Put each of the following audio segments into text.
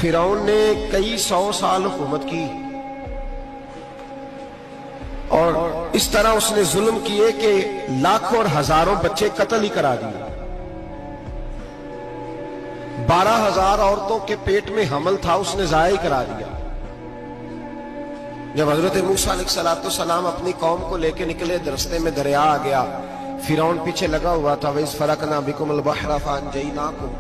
فرعون نے کئی 100 سال حکومت کی اور اس طرح اس نے ظلم کیے کہ لاکھوں اور ہزاروں بچے قتل ہی کرا دیے. 12,000 عورتوں کے پیٹ میں حمل تھا اس نے ضائع کرا دیا. جب حضرت موسیٰ علیہ السلام اپنی قوم کو لے کے نکلے رستے میں دریا آ گیا, فرعون پیچھے لگا ہوا تھا. وَإِذْ فَرَقْنَا بِكُمُ الْبَحْرَ فَأَنْجَيْنَاكُمْ,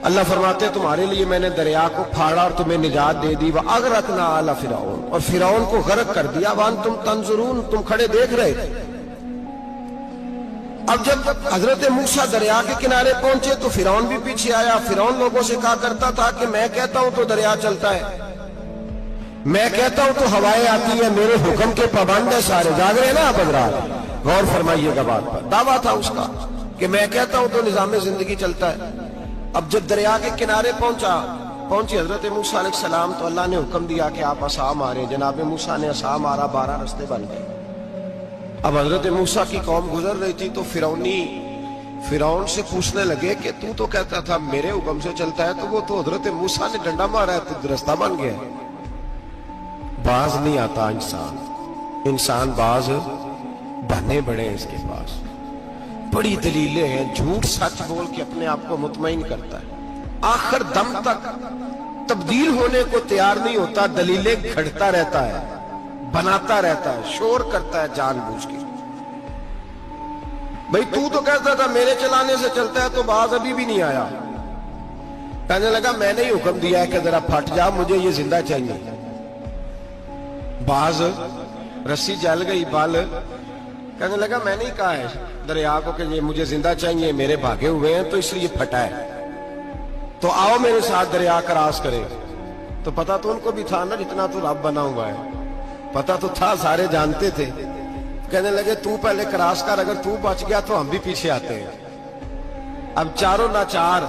اللہ فرماتے دریا لیے میں نے دریا کو پھاڑا اور تمہیں نجات دے دی. وَأَغْرَقْنَا آلَ فِرْعَوْنَ, اور فرعون کو غرق کر دیا. وَأَنْتُمْ تَنْظُرُونَ, تم کھڑے دیکھ رہے تھے. اب جب حضرت موسیٰ دریا کے کنارے پہنچے تو فرعون بھی پیچھے آیا. فرعون لوگوں سے کہا کرتا تھا کہ میں کہتا ہوں تو دریا چلتا ہے, میں کہتا ہوں تو ہوائیں آتی ہیں, میرے حکم کے پابند ہے سارے. جاگ رہے ہیں نا آپ حضرات, غور فرمائیے گا بات پر. دعویٰ تھا اس کا کہ میں کہتا ہوں تو نظام زندگی چلتا ہے. اب جب دریا کے کنارے پہنچی حضرت موسیٰ علیہ السلام تو اللہ نے حکم دیا کہ آپ عصا مارے. جناب موسیٰ نے عصا مارا, 12 رستے بن گئے. اب حضرت موسیٰ کی قوم گزر رہی تھی تو فرعون سے پوچھنے لگے کہ تو کہتا تھا میرے حکم سے چلتا ہے, تو وہ تو حضرت موسیٰ نے ڈنڈا مارا ہے تو رستہ بن گیا. باز نہیں آتا انسان باز بنے بڑے ہیں اس کے پاس. بڑی دلیلیں ہیں, جھوٹ سچ بول کے اپنے آپ کو مطمئن کرتا ہے, آخر دم تک تبدیل ہونے کو تیار نہیں ہوتا. دلیلیں گھڑتا رہتا ہے, بناتا رہتا ہے, شور کرتا ہے جان بوجھ کے. بھئی تو کہتا تھا میرے چلانے سے چلتا ہے, تو باز ابھی بھی نہیں آیا. کہنے لگا میں نے ہی حکم دیا ہے کہ ذرا پھٹ جا, مجھے یہ زندہ چاہیے. باز رسی جل گئی, بال کہنے لگا میں نے ہی کہا ہے دریا کو کہ یہ مجھے زندہ چاہیے, میرے بھاگے ہوئے ہیں تو اس لیے پھٹا ہے, تو آؤ میرے ساتھ دریا کراس کرے. تو پتا تو ان کو بھی تھا نا جتنا تو رب بنا ہوا ہے, پتا تو تھا, سارے جانتے تھے. کہنے لگے تو پہلے کراس کر, اگر تو بچ گیا تو ہم بھی پیچھے آتے ہیں. اب چاروں ناچار.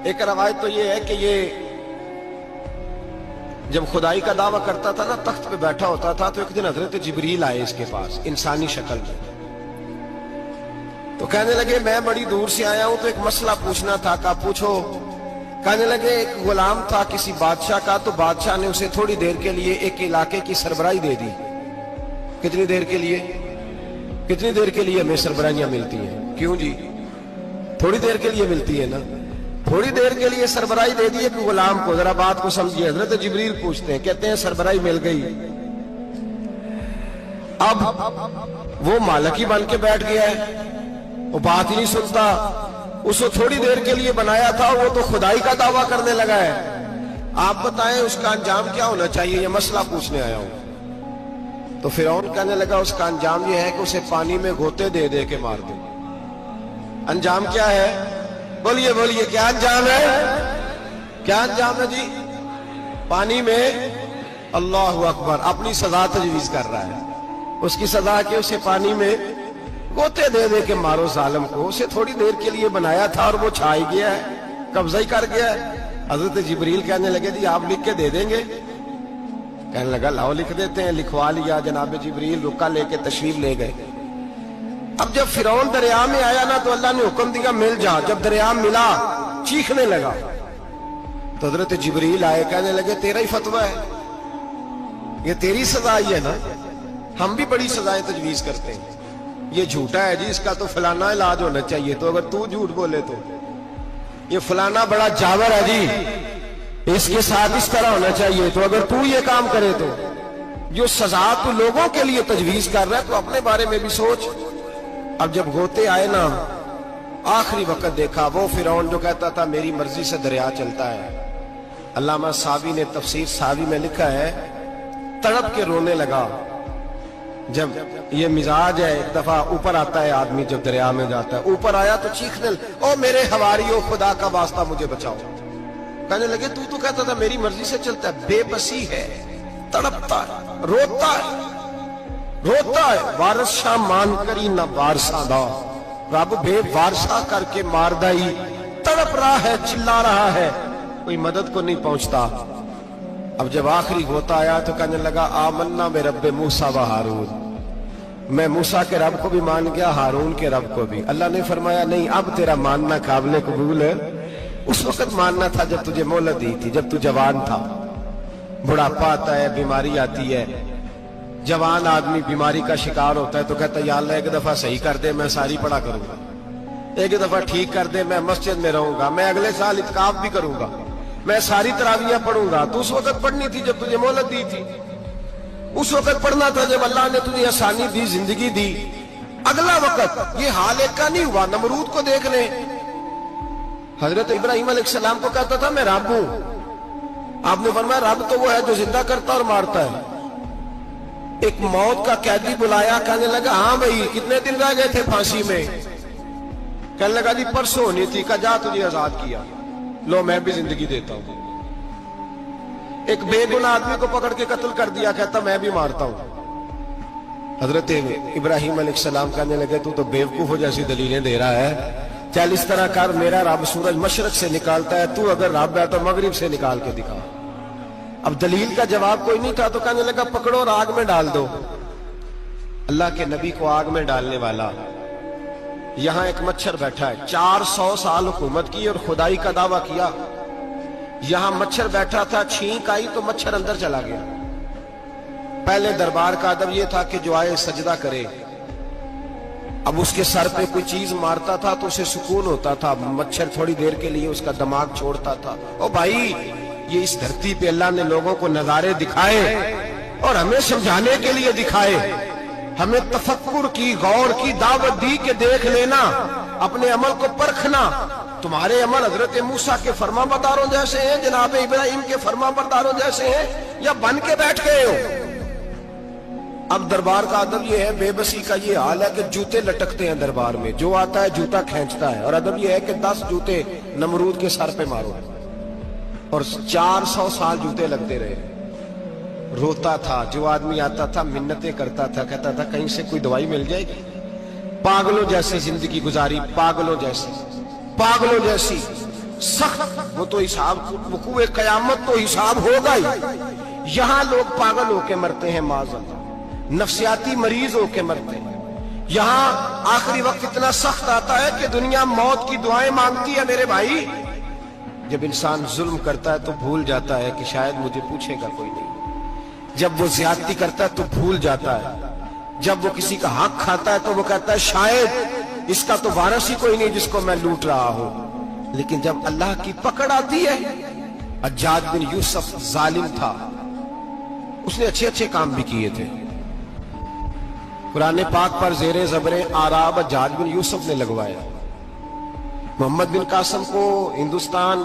ایک روایت تو یہ ہے کہ یہ جب خدائی کا دعویٰ کرتا تھا نا, تخت پہ بیٹھا ہوتا تھا, تو ایک دن حضرت جبریل آئے اس کے پاس انسانی شکل میں. تو کہنے لگے میں بڑی دور سے آیا ہوں تو ایک مسئلہ پوچھنا تھا. کہا پوچھو. کہنے لگے ایک غلام تھا کسی بادشاہ کا, تو بادشاہ نے اسے تھوڑی دیر کے لیے ایک علاقے کی سربراہی دے دی. کتنی دیر کے لیے ہمیں سربراہیاں ملتی ہیں؟ کیوں جی, تھوڑی دیر کے لیے ملتی ہے نا. تھوڑی دیر کے لیے سربراہی دے دی ایک غلام کو. ذرا بات کو سمجھیے. حضرت جبریل پوچھتے ہیں, کہتے ہیں سربراہی مل گئی. اب وہ مالک ہی بن کے بیٹھ گیا ہے, وہ بات ہی نہیں سنتا. اس کو تھوڑی دیر کے لیے بنایا تھا, وہ تو خدائی کا دعویٰ کرنے لگا ہے. آپ بتائیں اس کا انجام کیا ہونا چاہیے, یہ مسئلہ پوچھنے آیا ہوں. تو فرعون کہنے لگا اس کا انجام یہ ہے کہ اسے پانی میں غوطے دے دے کے مار دے. انجام کیا ہے؟ بولیے کیا انجام ہے؟ کیا انجام ہے جی؟ پانی میں. اللہ اکبر, اپنی سزا تجویز کر رہا ہے. اس کی سزا کہ اسے پانی میں غوطے دے دے کے مارو ظالم کو. اسے تھوڑی دیر کے لیے بنایا تھا اور وہ چھائی گیا ہے, قبضہ ہی کر گیا ہے. حضرت جبریل کہنے لگے جی آپ لکھ کے دے دیں گے؟ کہنے لگا لاؤ لکھ دیتے ہیں. لکھوا لیا. جناب جبریل رکا لے کے تشریف لے گئے. اب جب فرعون دریا میں آیا نا تو اللہ نے حکم دیا مل جا. جب دریا ملا چیخنے لگا تو حضرت جبریل آئے, کہنے لگے تیرا ہی فتویٰ ہے, یہ تیری سزا ہی ہے نا. ہم بھی بڑی سزائیں تجویز کرتے ہیں. یہ جھوٹا ہے جی, اس کا تو فلانا علاج ہونا چاہیے. تو اگر تو جھوٹ بولے تو یہ فلانا بڑا جاور ہے جی, اس کے ساتھ اس طرح ہونا چاہیے. تو اگر تو یہ کام کرے تو جو سزا تو لوگوں کے لیے تجویز کر رہا ہے تو اپنے بارے میں بھی سوچ. اب جب غوطے آئے نا, آخری وقت دیکھا وہ فرعون جو کہتا تھا میری مرضی سے دریا چلتا ہے. علامہ ساوی نے تفسیر ساوی میں لکھا ہے تڑپ کے رونے لگا. جب یہ مزاج ہے, ایک دفعہ اوپر آتا ہے آدمی جب دریا میں جاتا ہے, اوپر آیا تو چیخنے او میرے حواریو خدا کا واسطہ مجھے بچاؤ. کہنے لگے تو کہتا تھا میری مرضی سے چلتا ہے. بے بسی ہے, تڑپتا ہے, روتا ہے. وارث شاہ مان کری نہ وارثہ دا, رب بے وارثہ کر کے مار دائی. تڑپ رہا ہے, چلا رہا ہے, کوئی مدد کو نہیں پہنچتا. اب جب آخری غوطہ آیا تو کہنے لگا آمنا برب موسیٰ و ہارون, میں موسیٰ کے رب کو بھی مان گیا, ہارون کے رب کو بھی. اللہ نے فرمایا نہیں, اب تیرا ماننا قابل قبول उस वक्त मानना था जब तुझे मोहलत दी थी, जब तू जवान था। बुढ़ापा आता है, बीमारी आती है, जवान आदमी बीमारी का शिकार होता है तो कहता है या अल्लाह एक दफा सही कर दे, मैं सारी पढ़ा करूंगा, एक दफा ठीक कर दे, मैं मस्जिद में रहूंगा, मैं अगले साल इत्काफ भी करूंगा, मैं सारी तरावियां पढ़ूंगा। तो उस वक्त पढ़नी थी जब तुझे मोहलत दी थी, उस वक्त पढ़ना था जब अल्लाह ने तुझे आसानी दी, जिंदगी दी। अगला वक्त ये हाल एक का नहीं हुआ। नमरूद को देख ले, हजरत इब्राहिम अलैहिस्सलाम को कहता था मैं रब हूं, आपने फरमाया रब तो वो है जो जिंदा करता और मारता है। एक मौत का कैदी बुलाया, कहने लगा हाँ भाई कितने दिन रह गए थे फांसी में? कहने लगा जी परसों होनी थी। कहा जा तुझे आजाद किया, लो मैं भी जिंदगी देता हूं। एक बेगुनाह आदमी को पकड़ के कत्ल कर दिया, कहता मैं भी मारता हूं। हजरत इब्राहिम अलैहिस्सलाम कहने लगे तू तो बेवकूफों जैसी दलीलें दे रहा है, चल इस तरह कर, मेरा रब सूरज मशरक से निकालता है, तू अगर रब है तो मगरिब से निकाल के दिखा। अब दलील का जवाब कोई नहीं था तो कहने लगा पकड़ो और आग में डाल दो। अल्लाह के नबी को आग में डालने वाला, यहां एक मच्छर बैठा है, 400 साल हुकूमत की और खुदाई का दावा किया। यहां मच्छर बैठा था, छींक आई तो मच्छर अंदर चला गया। पहले दरबार का अदब यह था कि जो आए सजदा करे। अब उसके सर पे कोई चीज मारता था तो उसे सुकून होता था, मच्छर थोड़ी देर के लिए उसका दिमाग छोड़ता था। ओ भाई ये इस धरती पे अल्लाह ने लोगों को नजारे दिखाए और हमें समझाने के लिए दिखाए, हमें तफक्कुर की, गौर की दावत दी कि देख लेना, अपने अमल को परखना। तुम्हारे अमल हजरत मूसा के फरमाबरदारों जैसे हैं, जनाब इब्राहिम के फरमाबरदारों जैसे हैं, या बन के बैठ गए हो? अब दरबार का अदब यह है, बेबसी का ये हाल है कि जूते लटकते हैं दरबार में, जो आता है जूता खींचता है। और अदब यह है कि 10 जूते नमरूद के सर पे मारो, और 400 साल जूते लगते रहे। रोता था, जो आदमी आता था मिन्नतें करता था, कहता था कहीं से कोई दवाई मिल जाएगी। पागलों जैसी जिंदगी गुजारी, पागलों जैसी सख्त। वो तो हिसाब, वकूए क़यामत तो हिसाब होगा ही। यहां लोग पागल होके मरते हैं, माज़अल्लाह, नफ्सियाती मरीज होके मरते हैं। यहां आखिरी वक्त इतना सख्त आता है कि दुनिया मौत की दुआएं मांगती है। मेरे भाई, जब इंसान जुल्म करता है तो भूल जाता है कि शायद मुझे पूछेगा कोई नहीं। जब वो ज्यादती करता है तो भूल जाता है। जब वो किसी का हक खाता है तो वो कहता है शायद इसका तो वारिस ही कोई नहीं जिसको मैं लूट रहा हूं। लेकिन जब अल्लाह की पकड़ आती है, हज्जाज बिन यूसुफ जालिम था, उसने अच्छे अच्छे काम भी किए थे। कुरान पाक पर जेरे ज़बरे आराब हज्जाज बिन यूसुफ ने लगवाया। मोहम्मद बिन कासिम को हिंदुस्तान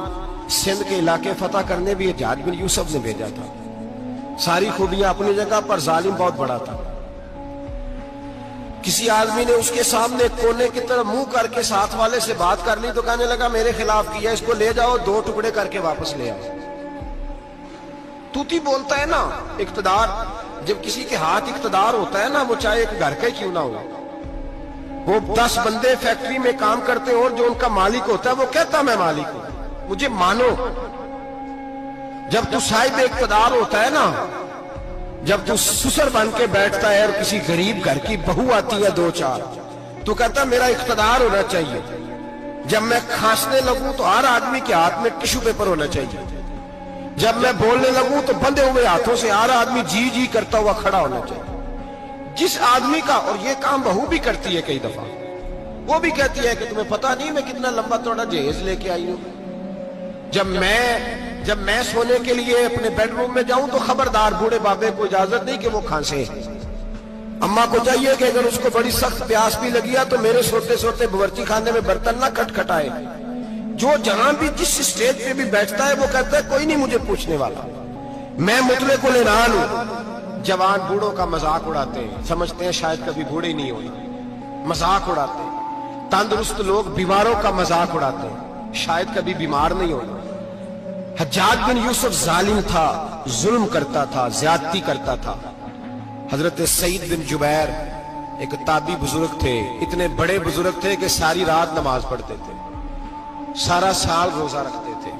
सिंध के इलाके फतह करने भी हज्जाज बिन यूसुफ ने भेजा था। सारी खूबियां अपनी जगह पर, जालिम बहुत बड़ा था। किसी आदमी ने उसके सामने कोने की तरफ मुंह करके साथ वाले से बात कर ली तो कहने लगा मेरे खिलाफ किया, इसको ले जाओ, 2 टुकड़े करके वापस ले आओ। तूती बोलता है ना इक्तदार, जब किसी के हाथ इक्तदार होता है ना, वो चाहे एक घर का क्यों ना हो, वो 10 बंदे फैक्ट्री में काम करते हो और जो उनका मालिक होता है वो कहता मैं मालिक हूं, मुझे मानो। जब तू साहिब इक्तदार होता है ना, जब तू सुसर बन के बैठता है और किसी गरीब घर की बहू आती है 2-4, तो कहता मेरा इक्तदार होना चाहिए। जब मैं खांसने लगूं तो हर आदमी के हाथ में टिश्यू पेपर होना चाहिए। जब मैं बोलने लगूं तो बंधे हुए हाथों से हर आदमी जी जी करता हुआ खड़ा होना चाहिए। जिस आदमी का, और ये काम बहू भी करती है कई दफा, वो भी कहती है कि तुम्हें पता नहीं मैं कितना लंबा चौड़ा जहेज लेके आई हूं। जब मैं सोने के लिए अपने बेडरूम में जाऊं तो खबरदार, बूढ़े बाबे को इजाजत नहीं कि वो खांसे। अम्मा को चाहिए कि अगर उसको बड़ी सख्त प्यास भी लगी है तो मेरे सोते सोते बावर्ची खाने में बर्तन ना खटखटाए। जो जहां भी जिस स्टेज पे भी बैठता है वो कहता है कोई नहीं मुझे पूछने वाला, मैं मुतले को लेनान हूं। जवान बूढ़ों का मजाक उड़ाते हैं, समझते हैं शायद कभी बूढ़े नहीं होने, मजाक उड़ाते हैं। तंदुरुस्त लोग बीमारों का मजाक उड़ाते हैं, शायद कभी बीमार नहीं होना। हज्जाज बिन यूसुफ जालिम था, जुल्म करता था, ज्यादती करता था। हजरत सईद बिन जुबैर एक ताबी बुजुर्ग थे, इतने बड़े बुजुर्ग थे कि सारी रात नमाज पढ़ते थे, सारा साल रोजा रखते थे।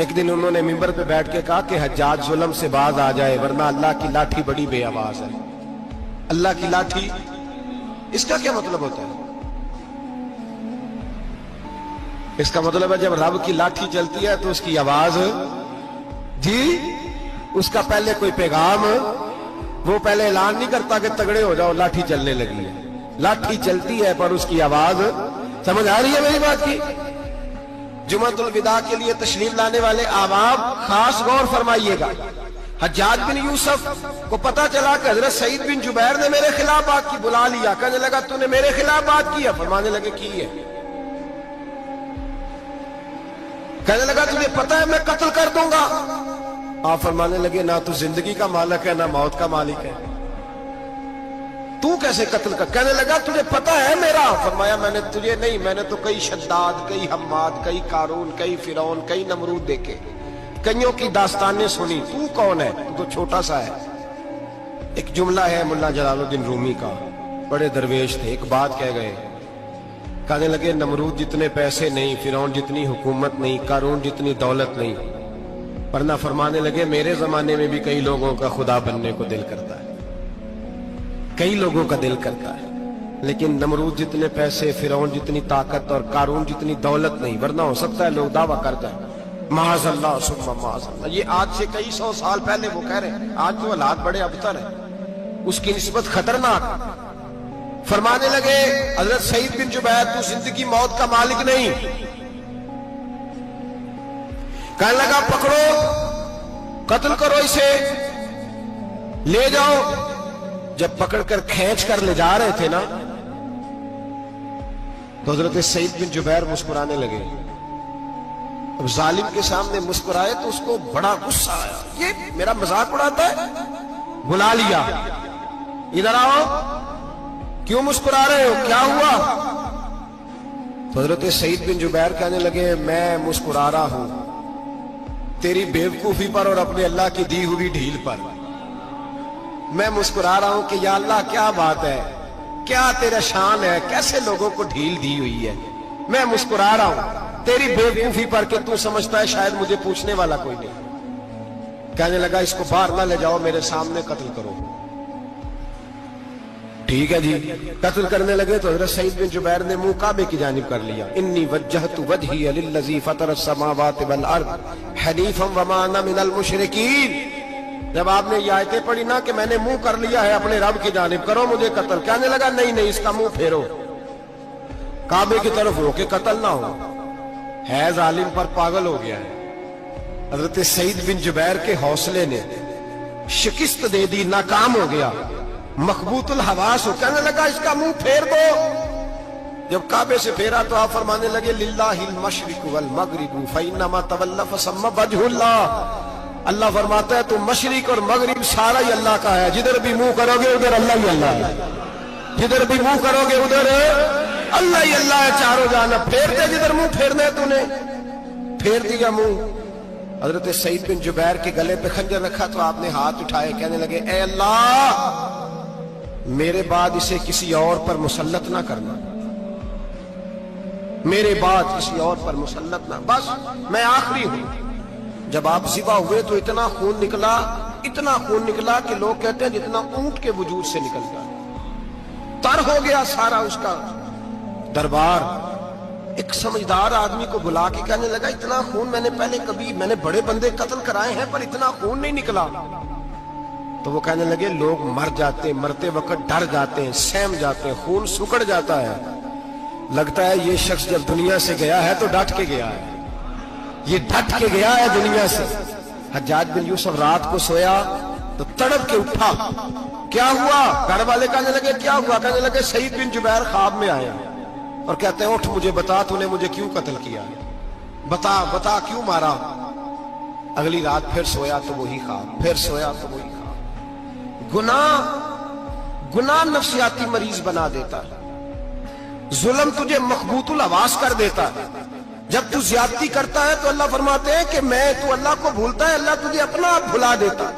एक दिन उन्होंने मिंबर पे बैठ के कहा कि हज्जाज जुल्म से बाज आ जाए वरना अल्लाह की लाठी बड़ी बेआवाज है। अल्लाह की लाठी, इसका क्या मतलब होता है? इसका मतलब है जब रब की लाठी चलती है तो उसकी आवाज जी, उसका पहले कोई पैगाम, वो पहले ऐलान नहीं करता कि तगड़े हो जाओ लाठी चलने लगी है। लाठी चलती है पर उसकी आवाज, समझ आ रही है मेरी बात की? जुमातुल विदा के लिए तशरीफ लाने वाले आवाम खास गौर फरमाइएगा। हज्जाज बिन यूसुफ को पता चला कि हजरत सईद बिन जुबैर ने मेरे खिलाफ बात की, बुला लिया, कहने लगा तूने मेरे खिलाफ बात की है? फरमाने लगे की है। कहने लगा तुझे पता है मैं कत्ल कर दूंगा? आप फरमाने लगे ना तू जिंदगी का मालिक है ना मौत का मालिक है, तू कैसे कत्ल कर? कहने लगा तुझे पता है मेरा? फरमाया मैंने तुझे नहीं, मैंने तो कई शद्दाद, कई हम्माद, कई कारून, कई फिरौन, कई नमरूद देखे, कईयों की दास्तानें सुनी, तू कौन है? तू तो छोटा सा है। एक जुमला है मुल्ला जलालुद्दीन रूमी का, बड़े दरवेश थे, एक बात कह गए, कहने लगे नमरूद जितने पैसे नहीं, फिरौन जितनी हुकूमत नहीं, कारून जितनी दौलत नहीं, वरना फरमाने लगे मेरे जमाने में भी कई लोगों का खुदा बनने को दिल करता है, कई लोगों का दिल करता है, लेकिन नमरूद जितने पैसे, फिरौन जितनी ताकत और कारून जितनी दौलत नहीं, वरना हो सकता है लोग दावा करते हैं माज़अल्लाह सुम्मा माज़अल्लाह। ये आज से कई सौ साल पहले वो कह रहे हैं, आज तो हालात बड़े अबतर है, उसकी निस्बत खतरनाक। फरमाने लगे हजरत सईद बिन जुबैर तू जिंदगी मौत का मालिक नहीं। कहने लगा पकड़ो, कत्ल करो इसे, ले जाओ। जब पकड़कर खींच कर ले जा रहे थे ना, तो हजरत सईद बिन जुबैर मुस्कुराने लगे। अब जालिम के सामने मुस्कुराए तो उसको बड़ा गुस्सा आया, ये मेरा मजाक उड़ाता है। बुला लिया, इधर आओ, क्यों मुस्कुरा रहे हो, क्या हुआ? तो हजरत सईद बिन जुबैर कहने लगे मैं मुस्कुरा रहा हूं तेरी बेवकूफी पर और अपने अल्लाह की दी हुई ढील पर। मैं मुस्कुरा रहा हूं कि या अल्लाह क्या बात है, क्या तेरा शान है, कैसे लोगों को ढील दी हुई है। मैं मुस्कुरा रहा हूं तेरी बेवकूफी पर कि तू समझता है शायद मुझे पूछने वाला कोई नहीं। कहने लगा इसको बाहर ना ले जाओ, मेरे सामने कत्ल करो। ठीक है जी, कत्ल करने लगे तो हजरत सईद बिन जुबैर ने मुंह काबे की जानिब कर लिया। इन्नी वज्जहतु वजही लिल्लज़ी फतरस समावाति वल अर्द हनीफम वमा अना मिनल मुशरिकीन। जब आपने ये आयतें पढ़ी ना कि मैंने मुंह कर लिया है अपने रब की जानिब, करो मुझे कत्ल, कहने लगा नहीं नहीं इसका मुंह फेरो, काबे की तरफ हो के कत्ल ना हो। है जालिम पर पागल हो गया है। हजरत सईद बिन जुबैर के हौसले ने शिकस्त दे दी, नाकाम हो गया, मकबूतुल हवास हो। कहने लगा इसका मुंह फेर दो। जब काबे से फेरा तो आप फरमाने लगे लिल्लाहिल मशरिकु वल मगरिबु फइन्नमा तवल्ला फसम्मा वजहुल्लाह। अल्लाह फरमाता है तो मशरिक और मगरिब सारा ही अल्लाह का है, जिधर भी मुंह करोगे उधर अल्लाह ही अल्लाह है, जिधर भी मुंह करोगे उधर अल्लाह ही अल्लाह है, चारों जाना। फेर दे जिधर मुंह फेरना है, तूने फेर दिया मुंह। हजरत सईद बिन जुबैर के गले पे खंजर रखा तो आपने हाथ उठाए, कहने लगे ए अल्लाह मेरे बाद इसे किसी और पर मुसल्लत ना करना, मेरे बाद किसी और पर मुसल्लत ना, बस मैं आखिरी हूं। जब आप ज़िबा हुए तो इतना खून निकला, इतना खून निकला कि लोग कहते हैं जितना ऊंट के वजूद से निकलता है। तर हो गया सारा उसका दरबार। एक समझदार आदमी को बुला के कहने लगा इतना खून मैंने पहले कभी, मैंने बड़े बंदे कत्ल कराए हैं पर इतना खून नहीं निकला। तो वो कहने लगे लोग मर जाते, मरते वक्त डर जाते हैं, सहम जाते हैं, खून सुकड़ जाता है, लगता है ये शख्स जब दुनिया से गया है तो डट के गया है, ये डट के गया है दुनिया से। हज्जाज बिन यूसुफ रात को सोया तो तड़प के उठा, क्या हुआ? घर वाले कहने लगे क्या हुआ? कहने लगे सईद बिन जुबैर ख्वाब में आया और कहते हैं उठ मुझे बता तूने मुझे क्यों कत्ल किया, बता बता क्यों मारा। अगली रात फिर सोया तो वही ख्वाब, फिर सोया तो वही ख्वाब। गुनाह नफ्सियाती मरीज बना देता है, जुल्म तुझे मकबूतुल हवास कर देता है। जब तू ज्यादती करता है तो अल्लाह फरमाते हैं कि मैं, तू अल्लाह को भूलता है, अल्लाह तुझे अपना आप भुला देता है।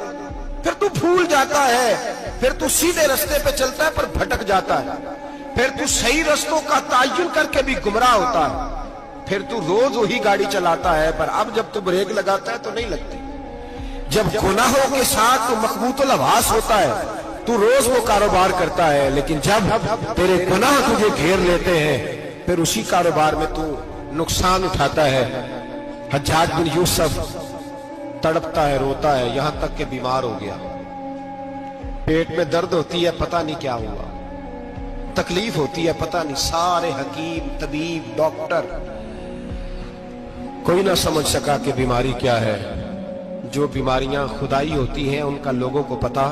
फिर तू भूल जाता है, फिर तू सीधे रास्ते पे चलता है पर भटक जाता है, फिर तू सही रास्तों का तायुन करके भी गुमराह होता है, फिर तू रोज वही गाड़ी चलाता है पर अब जब तू ब्रेक लगाता है तो नहीं लगती। जब गुनाहों के साथ तू मकबूतुल हवास होता है, तू रोज वो कारोबार करता है, लेकिन जब तेरे गुनाह तुझे घेर लेते हैं फिर उसी कारोबार में तू नुकसान उठाता है। हज्जाज बिन यूसुफ तड़पता है, रोता है, यहां तक कि बीमार हो गया। पेट में दर्द होती है, पता नहीं क्या हुआ, तकलीफ होती है, पता नहीं। सारे हकीम, तबीब, डॉक्टर, कोई ना समझ सका कि बीमारी क्या है। जो बीमारियां खुदाई होती हैं उनका लोगों को पता,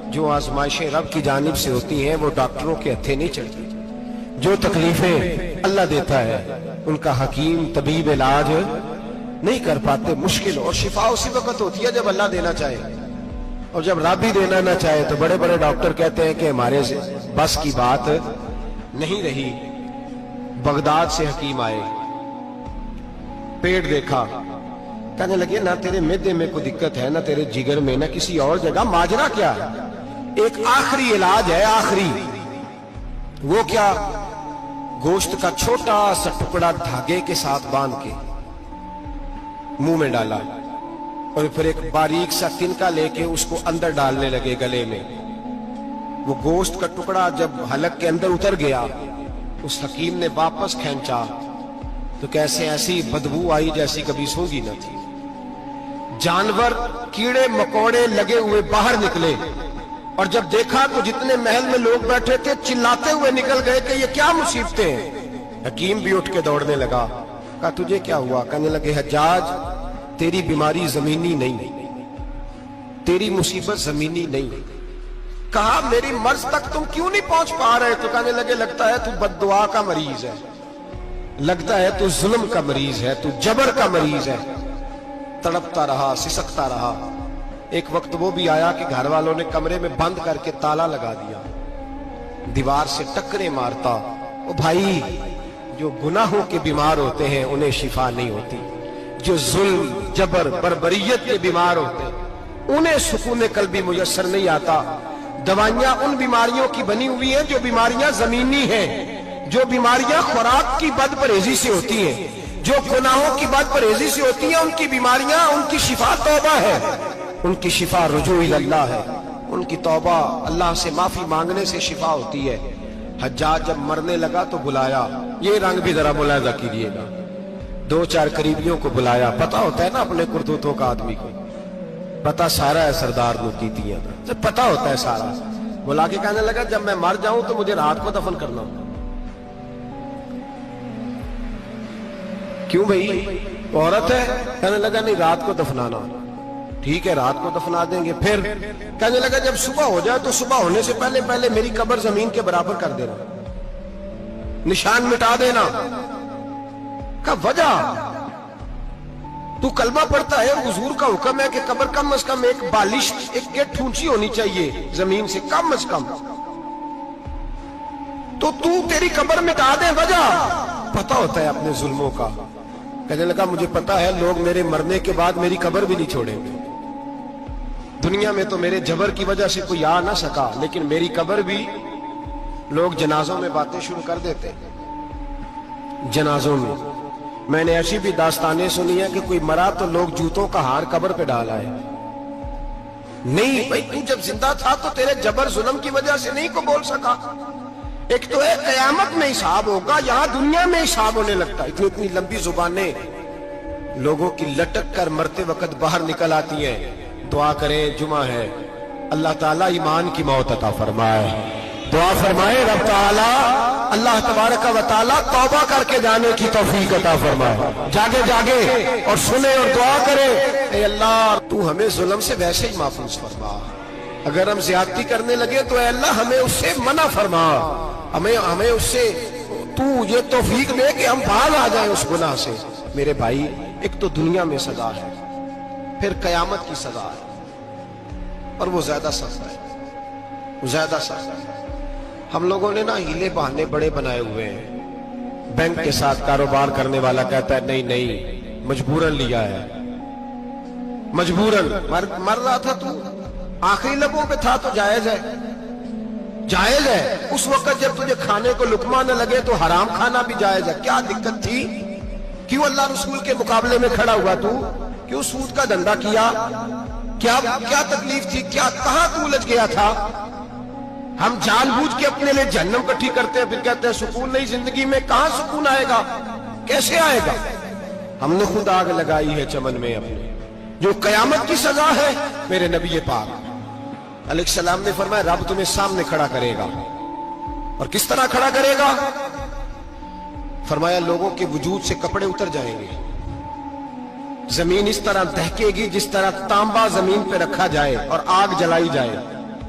जो आजमाइशें रब की जानिब से होती हैं वो डॉक्टरों के हत्थे नहीं चढ़ती। जो तकलीफें अल्लाह देता है उनका हकीम, तबीब इलाज नहीं कर पाते, मुश्किल। और शिफा उसी वक्त होती है जब अल्लाह देना चाहे, और जब रब ही देना ना चाहे तो बड़े बड़े डॉक्टर कहते हैं कि हमारे से बस की बात नहीं रही। बगदाद से हकीम आए, पेट देखा, कहने लगे ना तेरे मैदे में कोई दिक्कत है, ना तेरे जिगर में, ना किसी और जगह, माजरा क्या है? एक आखिरी इलाज है, आखिरी। वो क्या? गोश्त का छोटा सा टुकड़ा धागे के साथ बांध के मुंह में डाला और फिर एक बारीक सा तिनका लेके उसको अंदर डालने लगे गले में। वो गोश्त का टुकड़ा जब हलक के अंदर उतर गया, उस हकीम ने वापस खींचा तो कैसे ऐसी बदबू आई जैसी कभी सूंघी न थी। जानवर, कीड़े मकोड़े लगे हुए बाहर निकले, और जब देखा तो जितने महल में लोग बैठे थे चिल्लाते हुए निकल गए कि ये क्या मुसीबतें हैं। हकीम भी उठ के दौड़ने लगा। कहा तुझे क्या हुआ? कहने लगे हज्जाज तेरी बीमारी जमीनी नहीं, तेरी मुसीबत जमीनी नहीं। कहा मेरी मर्ज तक तुम क्यों नहीं पहुंच पा रहे? तो कहने लगे लगता है तू बद्दुआ का मरीज है, लगता है तू जुल्म का मरीज है, तू जबर का मरीज है। तड़पता रहा, सिसकता रहा। एक वक्त वो भी आया कि घर वालों ने कमरे में बंद करके ताला लगा दिया, दीवार से टक्करे मारता। ओ भाई, जो गुनाहों के बीमार होते हैं उन्हें शिफा नहीं होती, जो जुल्म, जबर, बर्बरियत के बीमार होते हैं उन्हें सुकून कल्बी मुयस्सर नहीं आता। दवाइयां उन बीमारियों की बनी हुई हैं जो बीमारियां जमीनी हैं, जो बीमारियां खुराक की बदपरहेजी से होती हैं, जो गुनाहों की बदपरहेजी से होती हैं। उनकी बीमारियां, उनकी शिफा तौबा है, उनकी शिफा रुजू इल्लाह है, उनकी तौबा, अल्लाह से माफी मांगने से शिफा होती है। हज्जाज जब मरने लगा तो बुलाया, ये रंग भी जरा मुलाहिजा कीजिएगा, दो चार करीबियों को बुलाया। पता होता है ना अपने करतूतों का आदमी को, पता सारा है सरदार नुकीतियां तो पता होता है सारा। बुला के कहने लगा जब मैं मर जाऊं तो मुझे रात को दफन करना। क्यों भाई, औरत है? कहने लगा नहीं, रात को दफनाना। ठीक है, रात को दफना देंगे। फिर कहने लगा जब सुबह हो जाए तो सुबह होने से पहले पहले मेरी कब्र जमीन के बराबर कर देना, निशान मिटा देना। का वजह तू कलमा पढ़ता है, हुजूर का हुक्म है कि कब्र कम अज कम एक बालिश, एक गेट ऊंची होनी चाहिए जमीन से कम अज कम, तो तू तेरी कब्र मिटा दे। वजह पता होता है अपने जुल्मों का। कहने लगा मुझे पता है लोग मेरे मरने के बाद मेरी कब्र भी नहीं छोड़ेंगे। दुनिया में तो मेरे जबर की वजह से कोई आ ना सका, लेकिन मेरी कब्र भी लोग जनाजों में बातें शुरू कर देते हैं। जनाजों में मैंने ऐसी भी दास्तानें सुनी है कि कोई मरा तो लोग जूतों का हार कब्र पे डाला है। नहीं भाई, तू जब जिंदा था तो तेरे जबर जुल्म की वजह से नहीं को बोल सका। एक तो है कयामत में हिसाब होगा, यहां दुनिया में हिसाब होने लगता है। इतनी इतनी लंबी जुबानें लोगों की लटक कर मरते वक्त बाहर निकल आती हैं। दुआ करें, जुमा है, अल्लाह ताला ईमान की मौत अता फरमाए। दुआ फरमाए रब ताला, अल्लाह तबारक व तआला तौबा करके जाने की तौफीक अता फरमाए। जागे जागे और सुने और दुआ करे, ए अल्लाह तू हमें जुल्म से वैसे ही महफूज फरमा। अगर हम ज्यादती करने लगे तो ए अल्लाह हमें उससे मना फरमा, हमें उससे तू ये तौफीक दे कि हम बाहर आ जाए उस गुनाह से। मेरे भाई, एक तो दुनिया में सजा है, फिर कयामत की सजा है, और वो ज्यादा सख्त है, वो ज्यादा सख्त है। हम लोगों ने ना हीले बहाने बड़े बनाए हुए हैं। बैंक के साथ कारोबार करने वाला कहता है नहीं नहीं मजबूरन लिया है, मजबूरन। मर रहा था तू, आखिरी लबों पे था तो जायज है, जायज है। उस वक्त जब तुझे खाने को लुकमा न लगे तो हराम खाना भी जायज है। क्या दिक्कत थी? क्यों अल्लाह रसूल के मुकाबले में खड़ा हुआ तू? क्यों सूद का धंधा किया? क्या क्या तकलीफ थी? क्या कहां तू उलझ गया था? हम जानबूझ के अपने लिए जहन्नम इकट्ठी करते हैं, फिर कहते हैं सुकून नहीं जिंदगी में। कहां सुकून आएगा? कैसे आएगा? हमने खुद आग लगाई है चमन में अपने, जो कयामत की सजा है। मेरे नबी पाक अलैहिस्सलाम ने फरमाया रब तुम्हें सामने खड़ा करेगा। और किस तरह खड़ा करेगा? फरमाया लोगों के वजूद से कपड़े उतर जाएंगे, जमीन इस तरह दहकेगी जिस तरह तांबा जमीन पे रखा जाए और आग जलाई जाए।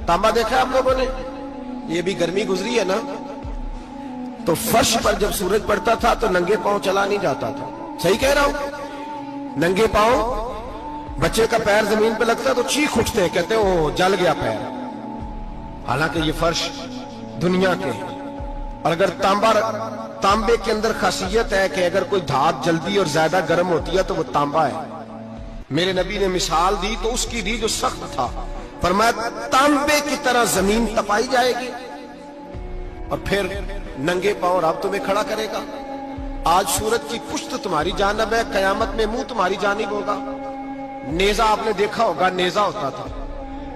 तांबा देखा आप लोगों ने? ये भी गर्मी गुजरी है ना, तो फर्श पर जब सूरज पड़ता था तो नंगे पांव चला नहीं जाता था। सही कह रहा हूं? नंगे पांव, बच्चे का पैर जमीन पे लगता तो चीख उठते हैं, कहते हैं ओ जल गया पैर। हालांकि ये फर्श दुनिया के हैं। और अगर तांबे के अंदर खासियत है कि अगर कोई धात जल्दी और ज्यादा गर्म होती है तो वो तांबा है। मेरे नबी ने मिसाल दी तो उसकी दी जो सख्त था, फरमाया तांबे की तरह जमीन तपाई जाएगी और फिर नंगे पांव रब तुम्हें खड़ा करेगा। आज सूरज की पुश्त तुम्हारी जानब है, कयामत में मुंह तुम्हारी जानिब होगा। नेजा आपने देखा होगा, नेजा होता था।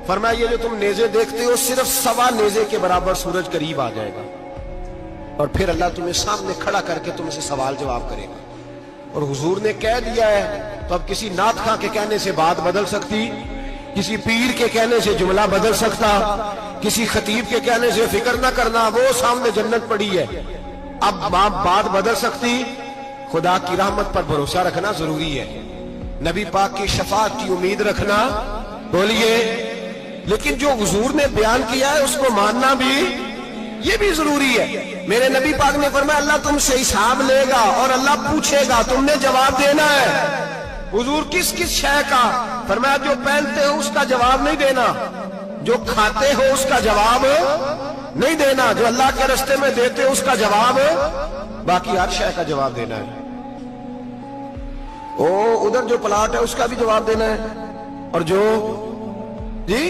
फरमाया ये जो तुम नेजे देखते हो सिर्फ सवा नेजे के बराबर सूरज करीब आ जाएगा और फिर अल्लाह तुम्हें सामने खड़ा करके तुमसे सवाल जवाब करेगा। और हुजूर ने कह दिया है तो अब किसी नात खां के कहने से बात बदल सकती, किसी पीर के कहने से जुमला बदल सकता, किसी खतीब के कहने से फिक्र ना करना वो सामने जन्नत पड़ी है, अब बात बदल सकती। खुदा की रहमत पर भरोसा रखना जरूरी है, नबी पाक की शफाअत की उम्मीद रखना। बोलिए, लेकिन जो हुजूर ने बयान किया है उसको मानना भी ये भी जरूरी है। मेरे नबी पाक ने फरमाया अल्लाह तुमसे हिसाब लेगा और अल्लाह पूछेगा, तुमने जवाब देना है। हुजूर किस किस शय का? फरमाया जो पहनते हो उसका जवाब नहीं देना, जो खाते हो उसका जवाब नहीं देना, जो अल्लाह के रास्ते में देते हो उसका जवाब, बाकी हर शय का जवाब देना है। ओ उधर जो प्लाट है उसका भी जवाब देना है, और जो जी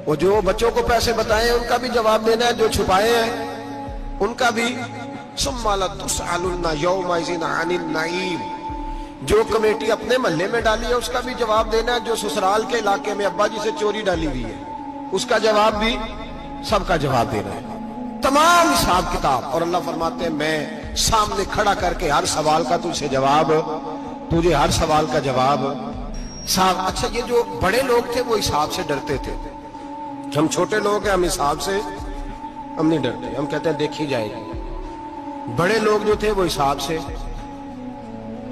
वो जो बच्चों को पैसे बताए उनका भी जवाब देना है, जो छुपाए हैं उनका भी। सुम्मा लतुसअलुन्ना यौमइज़िन अनिन नईम, जो कमेटी अपने महल्ले में डाली है उसका भी जवाब देना है, जो ससुराल के इलाके में अब्बा जी से चोरी डाली हुई है उसका जवाब भी, सबका जवाब देना है, तमाम हिसाब किताब। और अल्लाह फरमाते हैं मैं सामने खड़ा करके हर सवाल का तुझे जवाब, तुझे हर सवाल का जवाब साहब। अच्छा, ये जो बड़े लोग थे वो हिसाब से डरते थे, हम छोटे लोग हैं हम हिसाब से हम नहीं डरते, हम कहते हैं देखी जाएगी। बड़े लोग जो थे वो हिसाब से।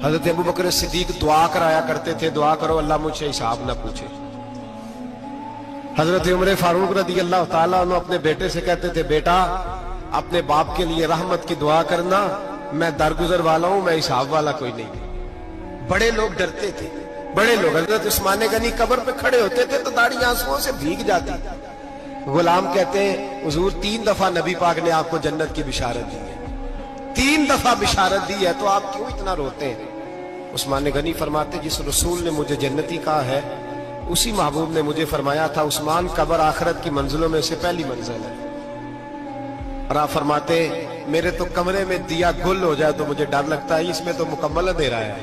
हजरत अबू बकर सिद्दीक दुआ कराया करते थे, दुआ करो अल्लाह मुझसे हिसाब ना पूछे। हजरत उमर फारूक रज़ी अल्लाह ताला अन्हु अपने बेटे से कहते थे बेटा अपने बाप के लिए रहमत की दुआ करना, मैं दरगुजर वाला हूं, मैं हिसाब वाला कोई नहीं। बड़े लोग डरते थे, बड़े लोग। हजरत उस्मान गनी कब्र पे खड़े होते थे तो दाढ़ी आंसुओं से भीग जाती। गुलाम कहते हैं हुजूर 3 दफा नबी पाक ने आपको जन्नत की बिशारत दी है, 3 दफा बिशारत दी है, तो आप क्यों इतना रोते हैं? उस्मान गनी फरमाते जिस रसूल ने मुझे जन्नती कहा है उसी महबूब ने मुझे फरमाया था उस्मान कब्र आखिरत की मंजिलों में से पहली मंजिल है। और आप फरमाते मेरे तो कमरे में दिया गुल हो जाए तो मुझे डर लगता है, इसमें तो मुकम्मल अंधेरा है।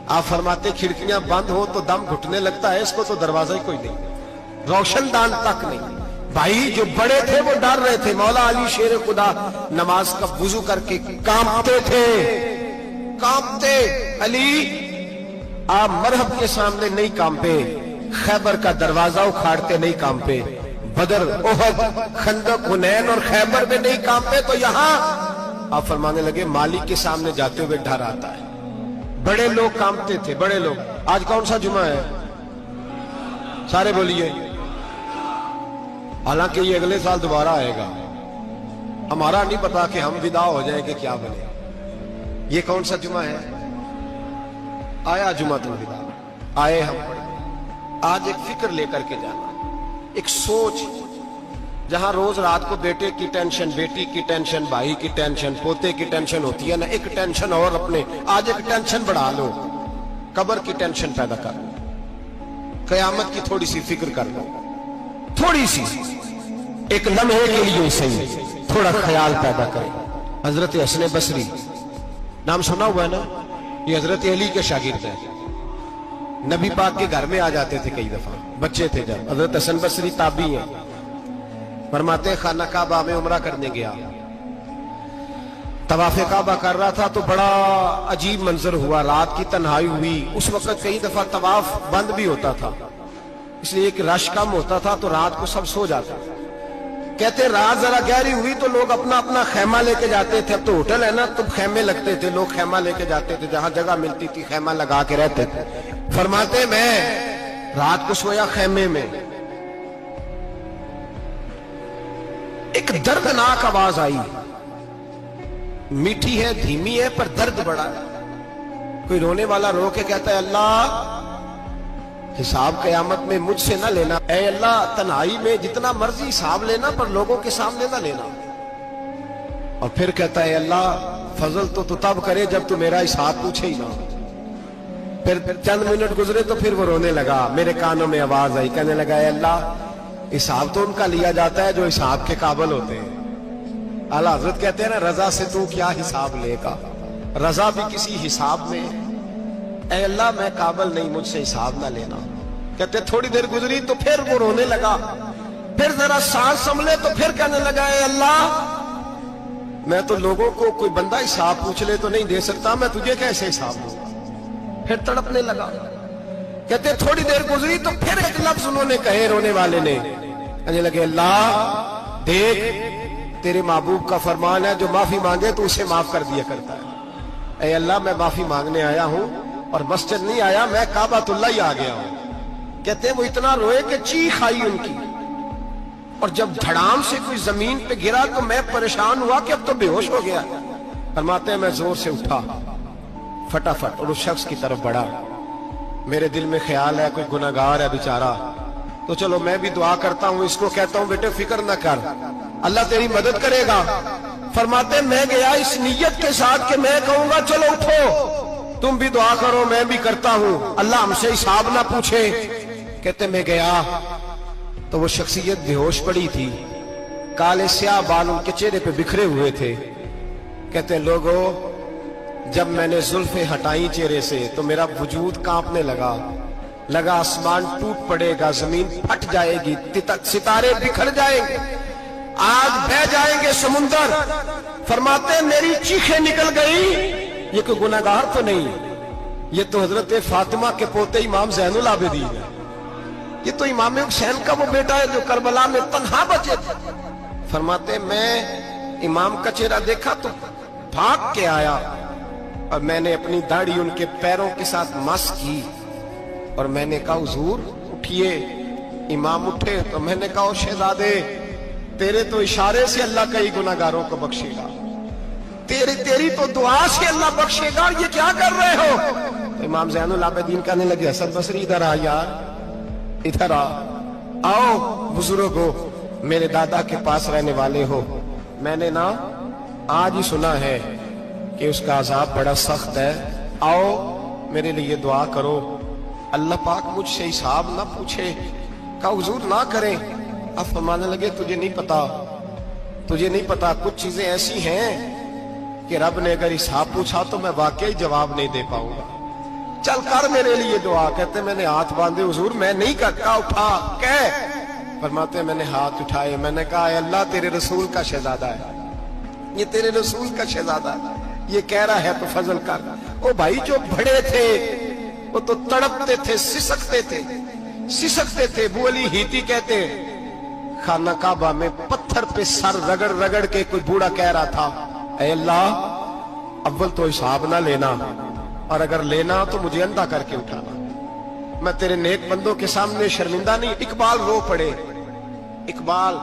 आप फरमाते खिड़कियां बंद हो तो दम घुटने लगता है, इसको तो दरवाजा ही कोई नहीं, रोशनदान तक नहीं। भाई जो बड़े थे वो डर रहे थे। मौला अली शेर खुदा नमाज का वुजू करके कांपते थे, कांपते। अली आप मरहब के सामने नहीं कांपे, खैबर का दरवाजा उखाड़ते नहीं कांपे, बदर ओहद खंदक हुनैन और खैबर में नहीं कांपे, तो यहां आप फरमाने लगे मालिक के सामने जाते हुए डर आता है। बड़े लोग कांपते थे, बड़े लोग। आज कौन सा जुमा है? सारे बोलिए। हालांकि ये अगले साल दोबारा आएगा, हमारा नहीं पता कि हम विदा हो जाए कि क्या बने। ये कौन सा जुमा है? आया जुमा तुम विदा, आए हम। आज एक फिक्र लेकर के जाना, एक सोच, जहां रोज रात को बेटे की टेंशन, बेटी की टेंशन, भाई की टेंशन, पोते की टेंशन होती है ना, एक टेंशन और अपने आज एक टेंशन बढ़ा लो, कब्र की टेंशन पैदा कर लो, कयामत की थोड़ी सी फिक्र कर लो, थोड़ी सी, एक लम्हे के लिए सही थोड़ा ख्याल पैदा करें। हजरत हसन बसरी नाम सुना हुआ है ना, ये हजरत अली के शागिर्द है, नबी पाक के घर में आ जाते थे कई दफा, बच्चे थे जब। हजरत हसन बसरी ताबी हैं, फरमाते खाना काबा में उमरा करने गया, तवाफ़े काबा कर रहा था तो बड़ा अजीब मंजर हुआ, रात की तन्हाई हुई। उस वक्त कई दफा तवाफ बंद भी होता था, इसलिए एक रश कम होता था तो रात को सब सो जाते। कहते रात जरा गहरी हुई तो लोग अपना अपना खैमा लेके जाते थे। अब तो होटल है ना, तो खैमे लगते थे, लोग खैमा लेके जाते थे, जहां जगह मिलती थी खैमा लगा के रहते थे। फरमाते मैं रात को सोया खैमे में, एक दर्दनाक आवाज आई, मीठी है धीमी है पर दर्द बड़ा है। कोई रोने वाला रो के कहता है अल्लाह हिसाब कयामत में मुझसे ना लेना, ऐ अल्लाह तन्हाई में जितना मर्जी हिसाब लेना पर लोगों के सामने ना लेना। और फिर कहता है अल्लाह फजल तो तब करे जब तू मेरा हिसाब पूछे ही ना। फिर चंद मिनट गुजरे तो फिर वो रोने लगा, मेरे कानों में आवाज आई, कहने लगा अल्लाह हिसाब तो उनका लिया जाता है जो हिसाब के काबिल होते हैं। आला हजरत कहते हैं ना रजा से तू क्या हिसाब लेगा, रजा भी किसी हिसाब में। ऐ अल्लाह मैं काबिल नहीं, मुझसे हिसाब ना लेना। कहते थोड़ी देर गुजरी तो फिर वो रोने लगा, फिर जरा सांस संभले तो फिर कहने लगा ऐ अल्लाह मैं तो लोगों को कोई बंदा हिसाब पूछ ले तो नहीं दे सकता, मैं तुझे कैसे हिसाब दूंगा। फिर तड़पने लगा। कहते थोड़ी देर गुजरी तो फिर एक लफ्ज उन्होंने कहे, रोने वाले ने, कहने लगे अल्लाह देख तेरे महबूब का फरमान है जो माफी मांगे तो उसे माफ कर दिया करता है। ऐ अल्लाह मैं माफी मांगने आया हूं और मस्जिद नहीं आया, मैं काबातुल्लाह ही आ गया हूं। कहते वो इतना रोए कि चीख आई उनकी, और जब धड़ाम से कोई जमीन पे गिरा तो मैं परेशान हुआ कि अब तो बेहोश हो गया। फरमाते हैं मैं जोर से उठा फटाफट और उस शख्स की तरफ बढ़ा। मेरे दिल में ख्याल है कोई गुनाहगार है बेचारा, तो चलो मैं भी दुआ करता हूं, इसको कहता हूं बेटे फिक्र न कर, अल्लाह तेरी मदद करेगा। फरमाते मैं गया इस नीयत के साथ कि मैं कहूंगा चलो उठो तुम भी दुआ करो, मैं भी करता हूं, अल्लाह हमसे हिसाब ना पूछे। कहते मैं गया तो वो शख्सियत बेहोश पड़ी थी, काले स्याह बाल उनके चेहरे पे बिखरे हुए थे। कहते लोगों जब मैंने जुल्फे हटाई चेहरे से तो मेरा वजूद कांपने लगा आसमान टूट पड़ेगा, जमीन फट जाएगी, सितारे बिखर जाएंगे, आज बह जाएंगे समुंदर। फरमाते मेरी चीखें निकल गई, ये कोई गुनाहगार तो नहीं, ये तो हजरत फातिमा के पोते इमाम ज़ैनुल आबिदीन है, ये तो इमाम हुसैन का वो बेटा है जो करबला में तन्हा बचे थे। फरमाते मैं इमाम का चेहरा देखा तो भाग के आया और मैंने अपनी दाढ़ी उनके पैरों के साथ मस की और मैंने कहा हुजूर उठिए। इमाम उठे तो मैंने कहा शहजादे तेरे तो इशारे से अल्लाह कई गुनाहगारों को बख्शेगा, तेरी तो दुआ से अल्लाह बख्शेगा, ये क्या कर रहे हो। तो इमाम ज़ैनुल आबिदीन कहने लगे हसन बसरी इधर आ यार, इधर आओ बुजुर्ग हो, मेरे दादा के पास रहने वाले हो, मैंने ना आज ही सुना है कि उसका अजाब बड़ा सख्त है, आओ मेरे लिए दुआ करो, अल्लाह पाक मुझसे हिसाब ना पूछे। कहा हुजूर ना करें। अब फरमाने लगे तुझे नहीं पता कुछ चीजें ऐसी हैं कि रब ने अगर हिसाब पूछा तो मैं वाकई जवाब नहीं दे पाऊंगा, चल कर मेरे लिए दुआ। कहते मैंने हाथ बांधे हुजूर मैं नहीं करता, उठा कह। फरमाते मैंने हाथ उठाए, मैंने कहा अल्लाह तेरे रसूल का शहजादा है, ये तेरे रसूल का शहजादा है, ये कह रहा है तो फजल कर। ओ भाई जो बड़े थे वो तो तड़पते थे, सिसकते थे। बू अली हीती कहते खाना काबा में पत्थर पे सर रगड़ रगड़ के कोई बूढ़ा कह रहा था ऐ अल्लाह अव्वल तो हिसाब ना लेना, और अगर लेना तो मुझे अंधा करके उठाना, मैं तेरे नेक बंदों के सामने शर्मिंदा नहीं। इकबाल रो पड़े। इकबाल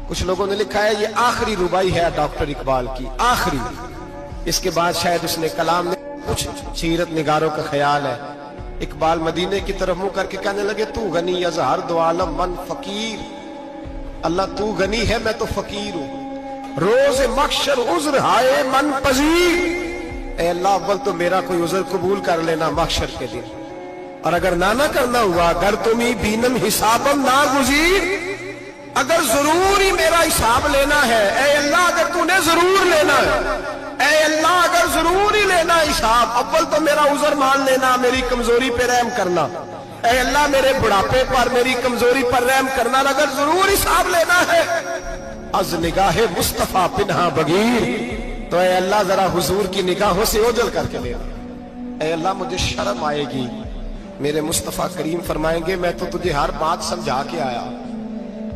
कुछ लोगों ने लिखा है ये आखिरी रुबाई है डॉक्टर इकबाल की, आखिरी, इसके बाद शायद उसने कलाम ने कुछ सीरत निगारों का ख्याल है। इकबाल मदीने की तरफ मुंह करके कहने लगे तू गनी अजहर दो आलम मन फकीर, अल्लाह तू गनी है मैं तो फकीर हूं, रोज मक्शर उज्र हाय मन पजीर। ऐ अल्लाह अव्वल तो मेरा कोई उज्र कबूल कर लेना मक्शर के दिन, और अगर ना करना हुआ अगर तुम्ही बीनम हिसाबम ना गुजीर, अगर जरूर ही मेरा हिसाब लेना है, ऐ अल्लाह अगर तूने जरूर लेना है, ऐ अल्लाह अगर जरूर ही लेना हिसाब, अव्वल तो मेरा उज़र मान लेना, मेरी कमजोरी पे रहम करना, ऐ अल्लाह मेरे बुढ़ापे पर मेरी कमजोरी पर रहम करना, अगर जरूर हिसाब लेना है। अज निगाहे मुस्तफा पिन्हा बगीर, तो ऐ अल्लाह जरा हुजूर की निगाहों से ओझल करके लेना। ऐ अल्लाह मुझे शर्म आएगी। मेरे मुस्तफा करीम फरमाएंगे मैं तो तुझे हर बात समझा के आया,